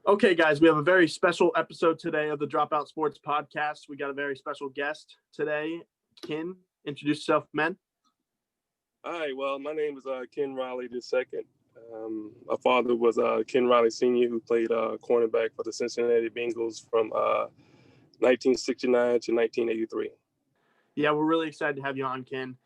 Okay, guys, we have a very special episode today of the Dropout Sports Podcast. We got a very special guest today. Ken, introduce yourself, man. Hi, well, my name is Ken Riley II. My father was Ken Riley Sr., who played cornerback for the Cincinnati Bengals from 1969 to 1983. Yeah, we're really excited to have you on, Ken.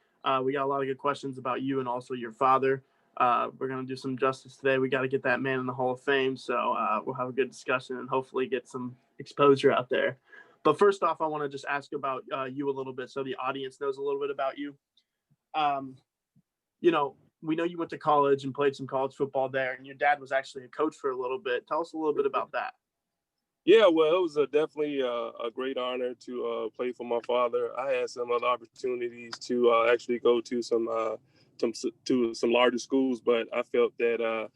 We got a lot of good questions about you and also your father. We're going to do some justice today. We got to get that man in the Hall of Fame, so we'll have a good discussion and hopefully get some exposure out there. But first off, I want to just ask about you a little bit so the audience knows a little bit about you. We know you went to college and played some college football there, and your dad was actually a coach for a little bit. Tell us a little bit about that. Yeah, well, it was definitely a great honor to play for my father. I had some other opportunities to actually go to some larger schools, but I felt that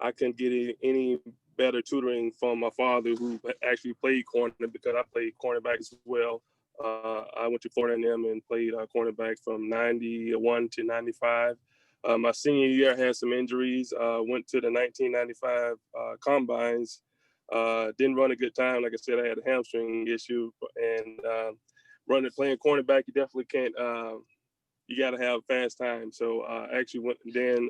I couldn't get any better tutoring from my father, who actually played corner, because I played cornerback as well. I went to Florida A&M and played cornerback from 91 to 95. My senior year, I had some injuries. Went to the 1995 combines. Didn't run a good time. Like I said, I had a hamstring issue, and playing cornerback, you definitely can't. You got to have fast time. So I actually went then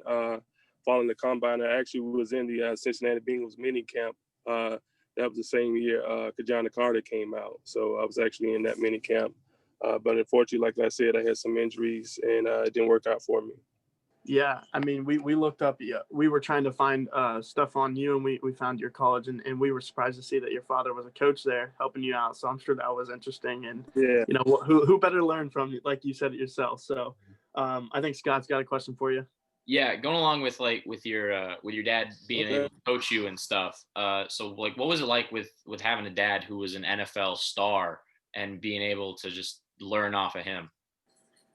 following the combine. I actually was in the Cincinnati Bengals mini camp. That was the same year Kajana Carter came out. So I was actually in that mini camp. But unfortunately, like I said, I had some injuries, and it didn't work out for me. Yeah, I mean, we looked up, we were trying to find stuff on you, and we found your college, and we were surprised to see that your father was a coach there helping you out. So I'm sure that was interesting. And, yeah, who better learn from, like you said it yourself. So I think Scott's got a question for you. Yeah, going along with your dad being able to coach you and stuff. So what was it like with having a dad who was an NFL star and being able to just learn off of him?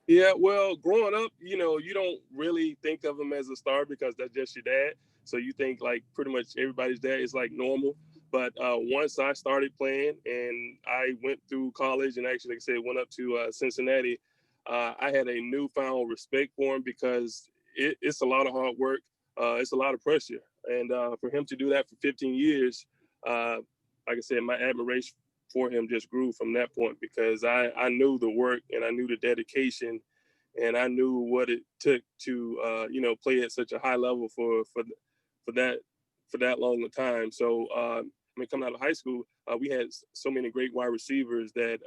Yeah, well, growing up, you don't really think of him as a star because that's just your dad. So you think like pretty much everybody's dad is like normal. But once I started playing and I went through college and actually, like I said, went up to Cincinnati, I had a newfound respect for him because it's a lot of hard work. It's a lot of pressure. And for him to do that for 15 years, like I said, my admiration for him just grew from that point, because I knew the work and I knew the dedication, and I knew what it took to play at such a high level for that long a time. So coming out of high school, we had so many great wide receivers that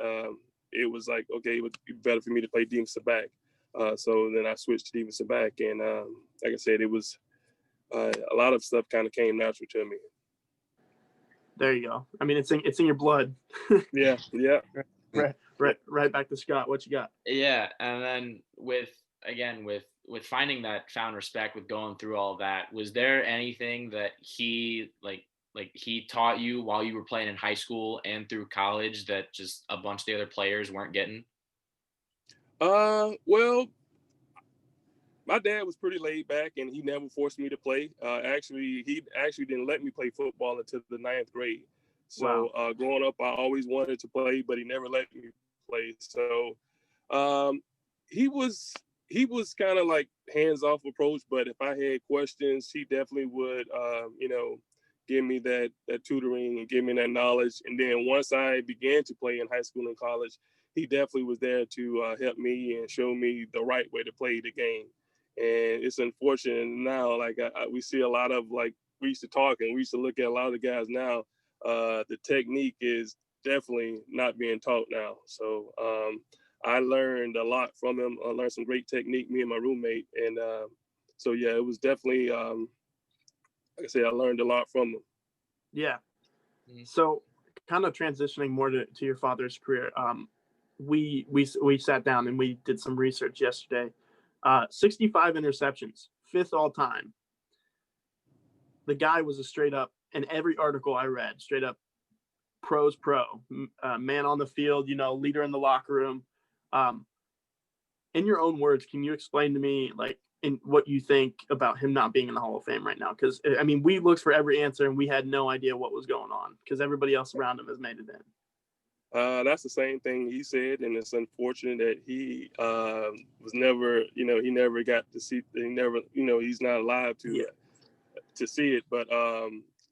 it was like, okay, it would be better for me to play defensive back. So then I switched to defensive back, and like I said, it was a lot of stuff kind of came natural to me. There you go. I mean, it's in your blood. Yeah. Right back to Scott. What you got? Yeah, and then with finding that found respect, with going through all that, was there anything that he he taught you while you were playing in high school and through college that just a bunch of the other players weren't getting? Well, my dad was pretty laid back, and he never forced me to play. He didn't let me play football until the 9th grade. So growing up, I always wanted to play, but he never let me play. So he was kind of like hands-off approach, but if I had questions, he definitely would, give me that tutoring and give me that knowledge. And then once I began to play in high school and college, he definitely was there to help me and show me the right way to play the game. And it's unfortunate now, like we see a lot of, like, we used to talk and we used to look at a lot of the guys now. The technique is definitely not being taught now. So I learned a lot from him. I learned some great technique, me and my roommate. And so, yeah, it was definitely, like I said, I learned a lot from him. Yeah. So kind of transitioning more to your father's career, we sat down and we did some research yesterday. 65 interceptions, 5th all time. The guy was a straight up, in every article I read, straight up pros pro, man on the field, leader in the locker room. In your own words, can you explain to me, like, in what you think about him not being in the Hall of Fame right now? Because, I mean, we looked for every answer and we had no idea what was going on because everybody else around him has made it in. That's the same thing he said, and it's unfortunate that he was never, he never got to see, he's not alive to see it. But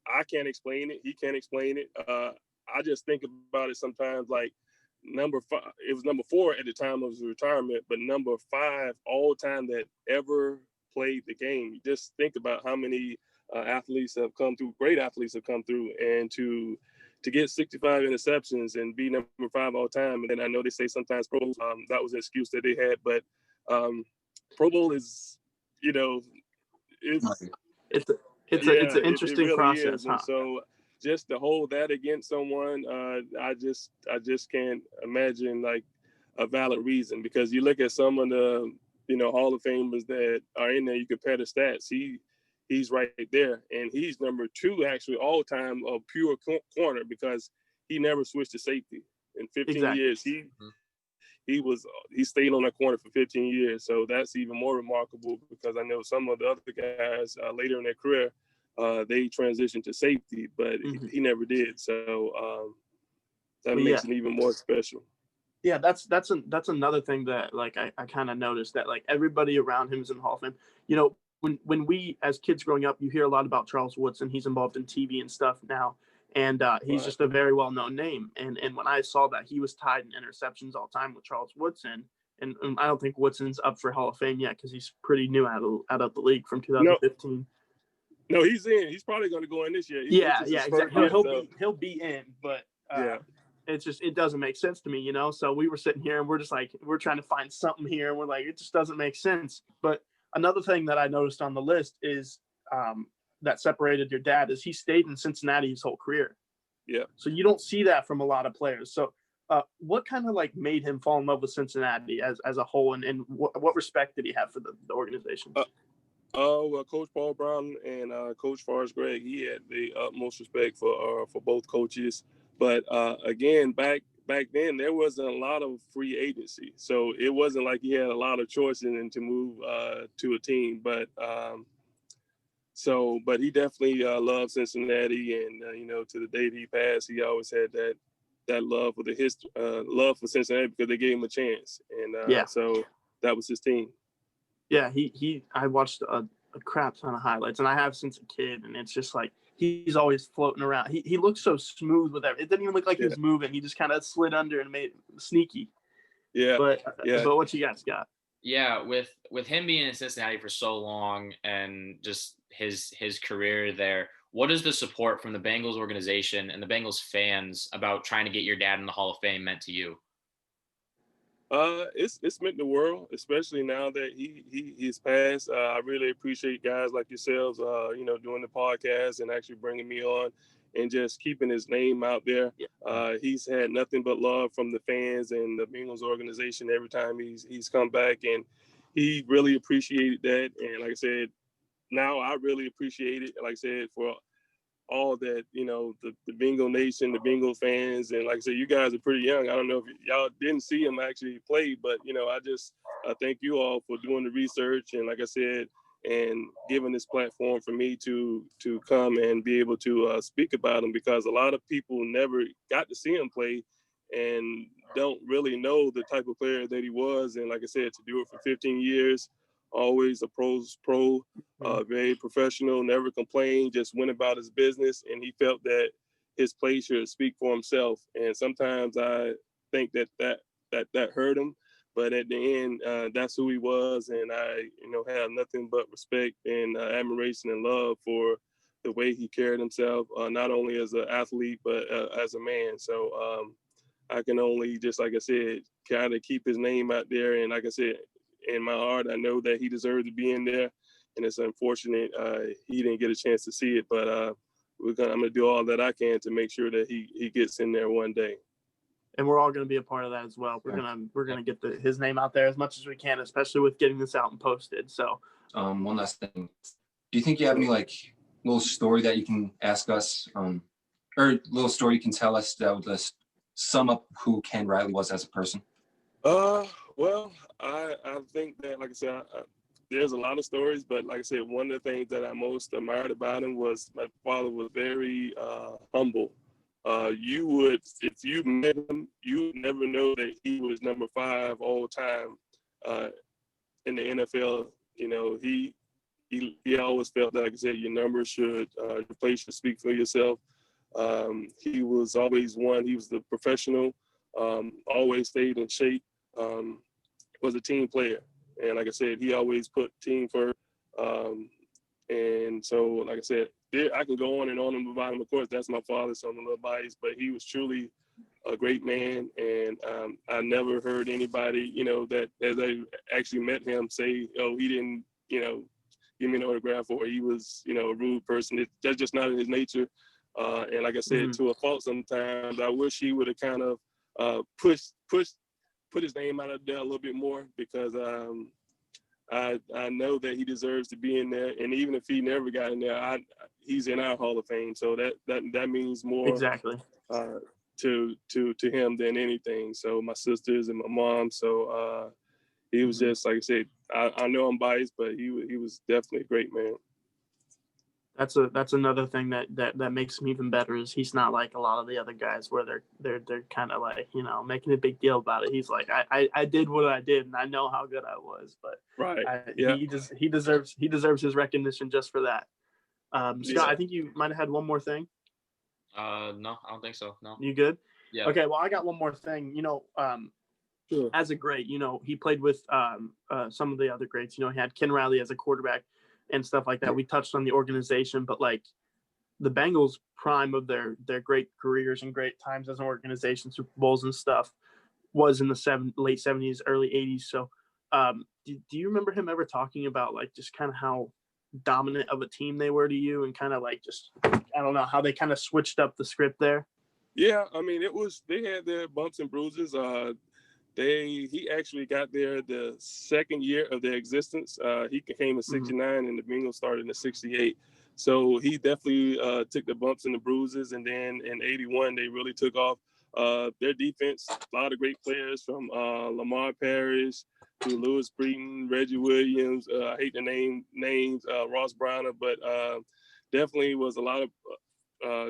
I can't explain it. He can't explain it. I just think about it sometimes like number 5. It was number 4 at the time of his retirement, but number 5 all time that ever played the game. Just think about how many athletes have come through. Great athletes have come through, and to get 65 interceptions and be number 5 all time. And then I know they say sometimes Pro Bowl, that was an excuse that they had, but Pro Bowl is, it's an interesting it really process. Is. And so just to hold that against someone, I just can't imagine like a valid reason, because you look at some of the Hall of Famers that are in there, you compare the stats. He's right there, and he's number 2 actually all time of pure corner, because he never switched to safety in 15 years. He stayed on that corner for 15 years. So that's even more remarkable, because I know some of the other guys later in their career, they transitioned to safety, but he never did. So that makes it even more special. Yeah, that's another thing that like I kind of noticed, that like everybody around him is in the Hall of Fame. When we as kids growing up, you hear a lot about Charles Woodson. He's involved in TV and stuff now, and he's just a very well known name. And when I saw that he was tied in interceptions all time with Charles Woodson, and I don't think Woodson's up for Hall of Fame yet because he's pretty new out of the league from 2015. No, he's in. He's probably going to go in this year. Exactly. He'll be in, but it's just, it doesn't make sense to me, So we were sitting here and we're just like, we're trying to find something here, and we're like, it just doesn't make sense. But another thing that I noticed on the list is that separated your dad is he stayed in Cincinnati his whole career. Yeah. So you don't see that from a lot of players. So what kind of like made him fall in love with Cincinnati as a whole, and what respect did he have for the organization? Well, Coach Paul Brown and Coach Forrest Gregg, he had the utmost respect for both coaches. But again, back then, there wasn't a lot of free agency. So it wasn't like he had a lot of choices and to move to a team. But but he definitely loved Cincinnati. And, to the day that he passed, he always had that love for love for Cincinnati, because they gave him a chance. And so that was his team. Yeah, I watched a crap ton of highlights, and I have since a kid, and it's just like he's always floating around. He looks so smooth with everything. It didn't even look like he was moving. He just kind of slid under and made it sneaky. Yeah. But what you guys got? Yeah, with him being in Cincinnati for so long and just his career there, what is the support from the Bengals organization and the Bengals fans about trying to get your dad in the Hall of Fame meant to you? It's meant the world, especially now that he's passed. I really appreciate guys like yourselves, doing the podcast and actually bringing me on and just keeping his name out there. He's had nothing but love from the fans and the Bengals organization every time he's come back, and he really appreciated that. And like I said, now I really appreciate it. Like I said, for all that, the Bengal Nation, the Bengal fans, and like I said, you guys are pretty young. I don't know if y'all didn't see him actually play, but I thank you all for doing the research, and like I said, and giving this platform for me to come and be able to speak about him, because a lot of people never got to see him play and don't really know the type of player that he was. And like I said, to do it for 15 years, always a pro, very professional, never complained, just went about his business, and he felt that his play should speak for himself. And sometimes I think that hurt him, but at the end, that's who he was, and I have nothing but respect and admiration and love for the way he carried himself, not only as an athlete but as a man. So I can only, just like I said, kind of keep his name out there, and like I said, in my heart, I know that he deserved to be in there, and it's unfortunate he didn't get a chance to see it. But I'm gonna do all that I can to make sure that he gets in there one day. And we're all gonna be a part of that as well. We're gonna get his name out there as much as we can, especially with getting this out and posted. So, one last thing: do you think you have any little story that you can ask us, or a little story you can tell us that would just sum up who Ken Riley was as a person? Well, I think that, like I said, there's a lot of stories, but like I said, one of the things that I most admired about him was my father was very humble. You would, if you met him, you would never know that he was number 5 all time in the NFL. He he always felt that, like I said, your numbers should, your play should speak for yourself. He was always one. He was the professional, always stayed in shape, was a team player. And like I said, he always put team first. And so, like I said, I can go on and about him. Of course, that's my father, so I'm a little biased, but he was truly a great man. And I never heard anybody, that as I actually met him say, oh, he didn't, give me an autograph, or he was, a rude person. That's just not in his nature. And like I said, to a fault sometimes, I wish he would have kind of put his name out there a little bit more, because I know that he deserves to be in there. And even if he never got in there, he's in our Hall of Fame. So that means more exactly to him than anything. So my sisters and my mom. So he was just, like I said, I know I'm biased, but he was definitely a great man. That's another thing that makes him even better, is he's not like a lot of the other guys where they're kind of like, making a big deal about it. He's like, I did what I did, and I know how good I was, but he deserves his recognition just for that. Scott, I think you might have had one more thing. No, I don't think so. No. You good? Yeah. Okay. Well, I got one more thing. Sure. As a great, he played with some of the other greats. He had Ken Riley as a quarterback and stuff like that. We touched on the organization, but like the Bengals' prime of their great careers and great times as an organization, Super Bowls and stuff, was in the late 70s, early 80s. So do you remember him ever talking about like just kind of how dominant of a team they were to you, and kind of like just, I don't know, how they kind of switched up the script there? Yeah, I mean, they had their bumps and bruises. He actually got there the second year of their existence. He came in 69 and the Bengals started in 68. So he definitely took the bumps and the bruises. And then in 81, they really took off. Their defense, a lot of great players, from Lamar Parrish to Lewis Breeden, Reggie Williams. I hate to name names, Ross Browner, but definitely was a lot of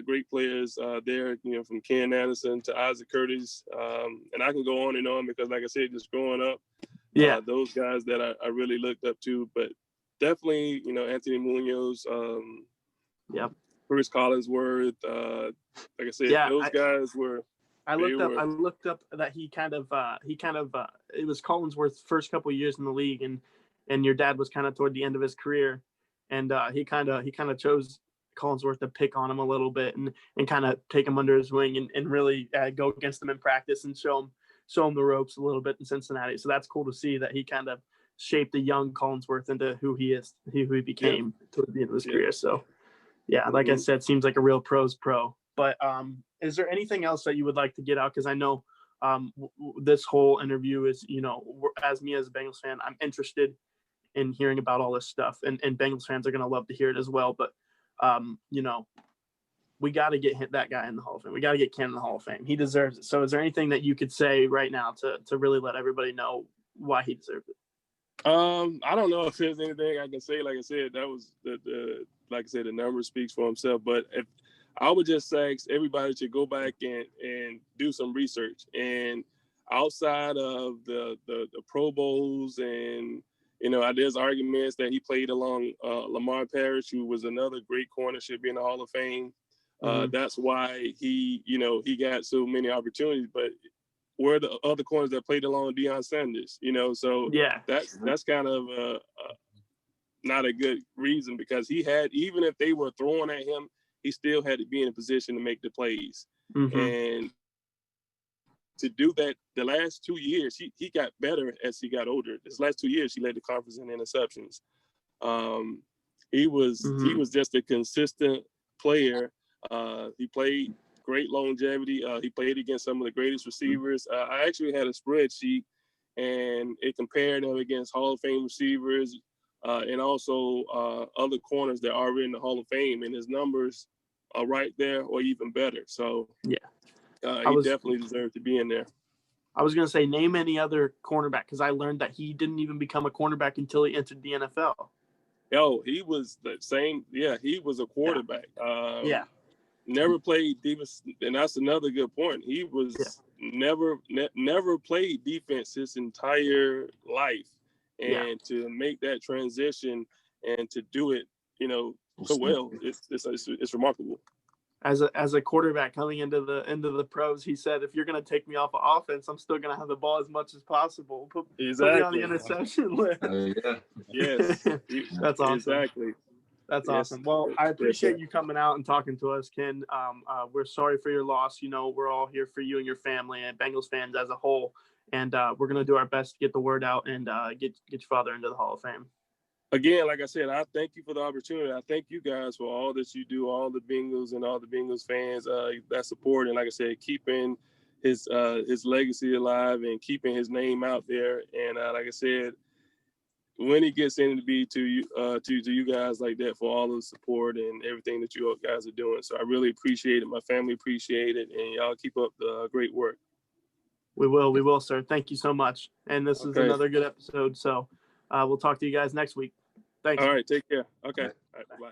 great players there, from Ken Anderson to Isaac Curtis. And I can go on and on, because like I said, just growing up, those guys that I really looked up to. But definitely, Anthony Munoz, Chris Collinsworth, like I said, those guys were. I looked up that he kind of it was Collinsworth's first couple of years in the league, and your dad was kind of toward the end of his career, and he kind of chose Collinsworth to pick on him a little bit and kind of take him under his wing and really go against him in practice and show him the ropes a little bit in Cincinnati. So that's cool to see that he kind of shaped the young Collinsworth into who he became toward the end of his career. So like I said, seems like a real pro's pro. But is there anything else that you would like to get out? Because I know this whole interview is, as me as a Bengals fan, I'm interested in hearing about all this stuff, and Bengals fans are going to love to hear it as well. But we got to get that guy in the Hall of Fame. We got to get Ken in the Hall of Fame. He deserves it. So is there anything that you could say right now to really let everybody know why he deserved it? I don't know if there's anything I can say. Like I said, that was like I said, the number speaks for himself. But if I would just say everybody should go back and do some research. And outside of the Pro Bowls, and there's arguments that he played along Lamar Parrish, who was another great corner, should be in the Hall of Fame. That's why he got so many opportunities. But where are the other corners that played along Deion Sanders? So that's kind of not a good reason, because he had, even if they were throwing at him, he still had to be in a position to make the plays. And to do that, the last 2 years, he got better as he got older. His last 2 years, he led the conference in interceptions. He was just a consistent player. He played great longevity. He played against some of the greatest receivers. I actually had a spreadsheet, and it compared him against Hall of Fame receivers and also other corners that are already in the Hall of Fame, and his numbers are right there or even better. So he definitely deserved to be in there. I was going to say, name any other cornerback, because I learned that he didn't even become a cornerback until he entered the NFL. He was the same. Yeah, he was a quarterback. Never played defense, and that's another good point. He was never played defense his entire life, and to make that transition and to do it, so well, it's remarkable. As a quarterback coming into the pros, he said, if you're going to take me off of offense, I'm still going to have the ball as much as possible. Put me on the interception list. Yeah. Yes. That's awesome. Exactly. That's Yes. awesome. Well, I appreciate you coming out and talking to us, Ken. We're sorry for your loss. We're all here for you and your family and Bengals fans as a whole. And we're going to do our best to get the word out and get your father into the Hall of Fame. Again, like I said, I thank you for the opportunity. I thank you guys for all that you do, all the Bengals and all the Bengals fans that support. And like I said, keeping his legacy alive and keeping his name out there. And like I said, when he gets in to be to you guys like that for all of the support and everything that you guys are doing. So I really appreciate it. My family appreciate it. And y'all keep up the great work. We will, sir. Thank you so much. And this is another good episode. So we'll talk to you guys next week. Thanks. All right. Take care. Okay. All right. Bye.